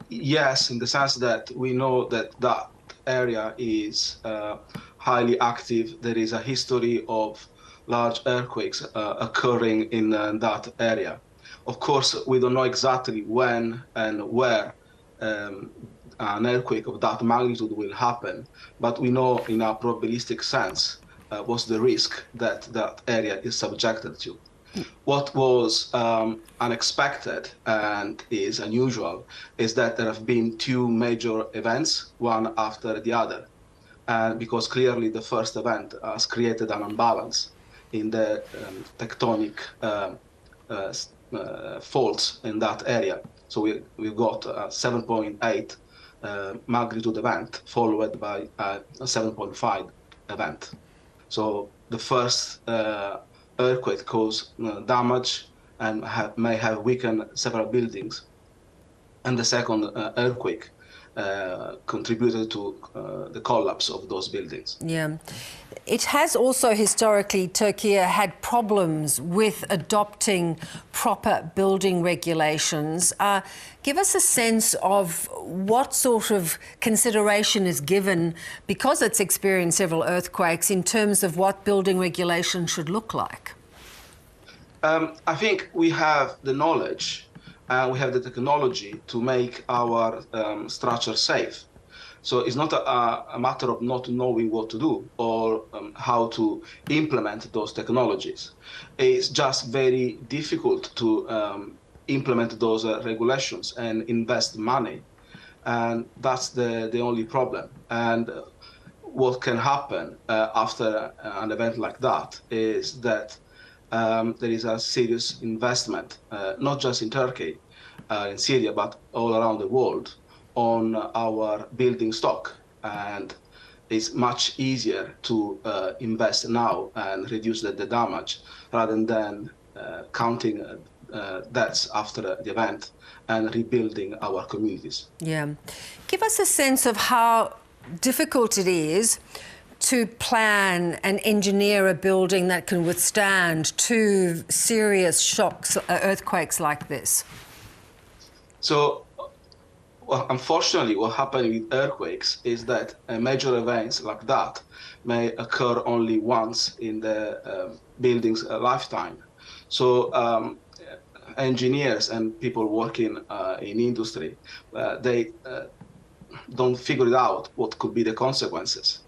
Yes, in the sense that we know that that area is highly active. There is a history of large earthquakes occurring in that area. Of course, we don't know exactly when and where um, an earthquake of that magnitude will happen, but we know in a probabilistic sense what's the risk that that area is subjected to. What was unexpected and is unusual is that there have been two major events, one after the other. And because clearly the first event has created an imbalance in the tectonic uh, faults in that area. So we got a 7.8 magnitude event followed by a 7.5 event. So the first earthquake caused damage and may have weakened several buildings, and the second earthquake contributed to the collapse of those buildings. Yeah. It has also historically, Turkey had problems with adopting proper building regulations. Give us a sense of what sort of consideration is given, because it's experienced several earthquakes, in terms of what building regulation should look like. I think we have the knowledge and we have the technology to make our structure safe. So it's not a matter of not knowing what to do or how to implement those technologies. It's just very difficult to implement those regulations and invest money. And that's the only problem. And what can happen after an event like that is that there is a serious investment, not just in Turkey, in Syria, but all around the world, on our building stock. And it's much easier to invest now and reduce the damage rather than counting debts after the event and rebuilding our communities. Yeah. Give us a sense of how difficult it is to plan and engineer a building that can withstand two serious shocks, earthquakes like this. So, well, unfortunately, what happens with earthquakes is that major events like that may occur only once in the building's lifetime. So, engineers and people working in industry, they don't figure it out what could be the consequences.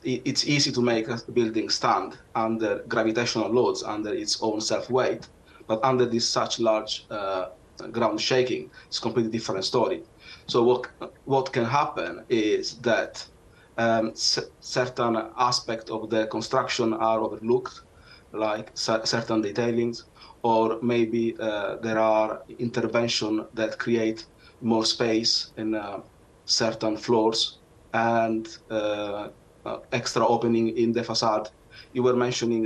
It's easy to make a building stand under gravitational loads, under its own self-weight, but under this such large ground shaking, it's a completely different story. So what can happen is that certain aspects of the construction are overlooked, like certain detailings, or maybe there are interventions that create more space in certain floors and extra opening in the facade. You were mentioning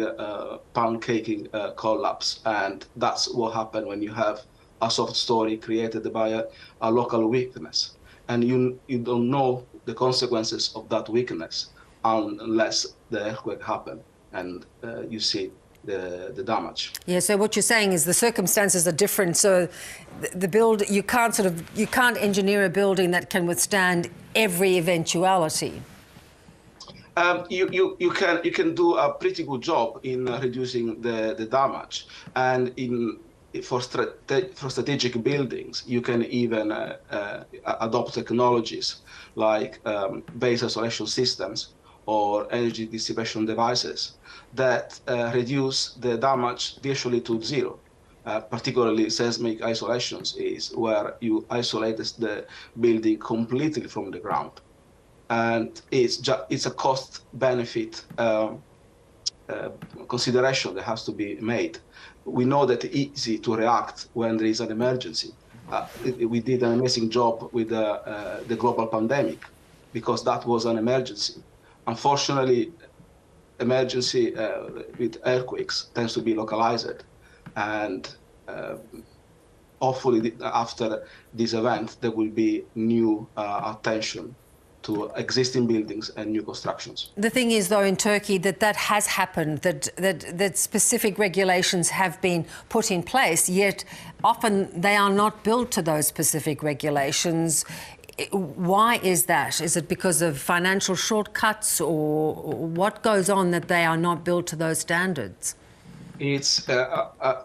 pancaking collapse, and that's what happened when you have a soft story created by a local weakness. And you don't know the consequences of that weakness unless the earthquake happened and you see the damage. Yeah, so what you're saying is the circumstances are different. So you can't engineer a building that can withstand every eventuality. You can do a pretty good job in reducing the damage, and for strategic buildings, you can even adopt technologies like base isolation systems or energy dissipation devices that reduce the damage virtually to zero. Particularly seismic isolations is where you isolate the building completely from the ground. And it's a cost-benefit consideration that has to be made. We know that it's easy to react when there is an emergency. We did an amazing job with the global pandemic because that was an emergency. Unfortunately, emergency with earthquakes tends to be localized, and hopefully after this event there will be new attention to existing buildings and new constructions. The thing is, though, in Turkey, that has happened, that specific regulations have been put in place, yet often they are not built to those specific regulations. Why is that? Is it because of financial shortcuts, or what goes on that they are not built to those standards? It's, I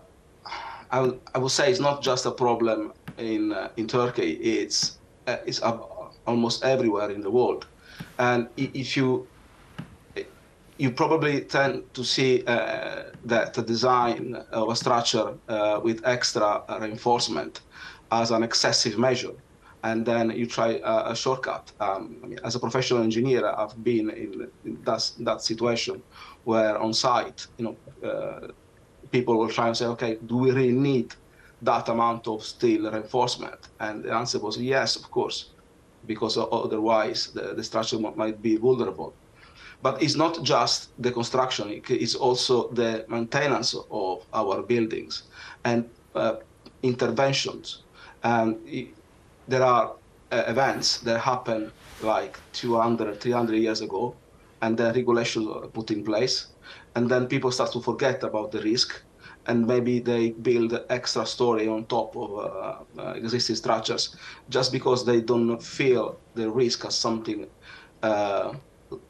would say it's not just a problem in Turkey. It's almost everywhere in the world. And if you probably tend to see that the design of a structure with extra reinforcement as an excessive measure, and then you try a shortcut. I mean, as a professional engineer, I've been in that situation where on site, people will try and say, okay, do we really need that amount of steel reinforcement? And the answer was yes, of course, because otherwise the structure might be vulnerable. But it's not just the construction, it's also the maintenance of our buildings and interventions. And there are events that happen like 200, 300 years ago, and the regulations are put in place. And then people start to forget about the risk, and maybe they build extra story on top of existing structures just because they don't feel the risk as something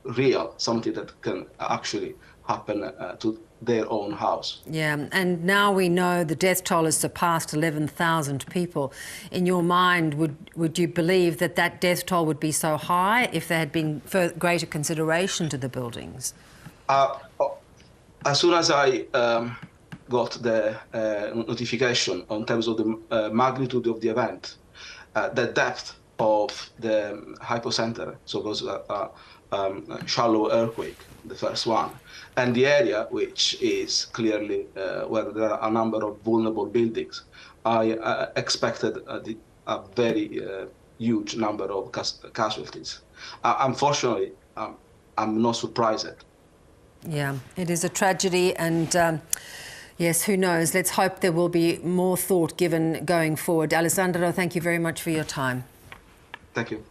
real, something that can actually happen to their own house. Yeah, and now we know the death toll has surpassed 11,000 people. In your mind, would you believe that that death toll would be so high if there had been greater consideration to the buildings? As soon as I got the notification in terms of the magnitude of the event, the depth of the hypocenter, so it was a shallow earthquake, the first one, and the area which is clearly where there are a number of vulnerable buildings, I expected a very huge number of casualties. Unfortunately, I'm not surprised. Yeah, it is a tragedy, and yes, who knows? Let's hope there will be more thought given going forward. Alessandero, thank you very much for your time. Thank you.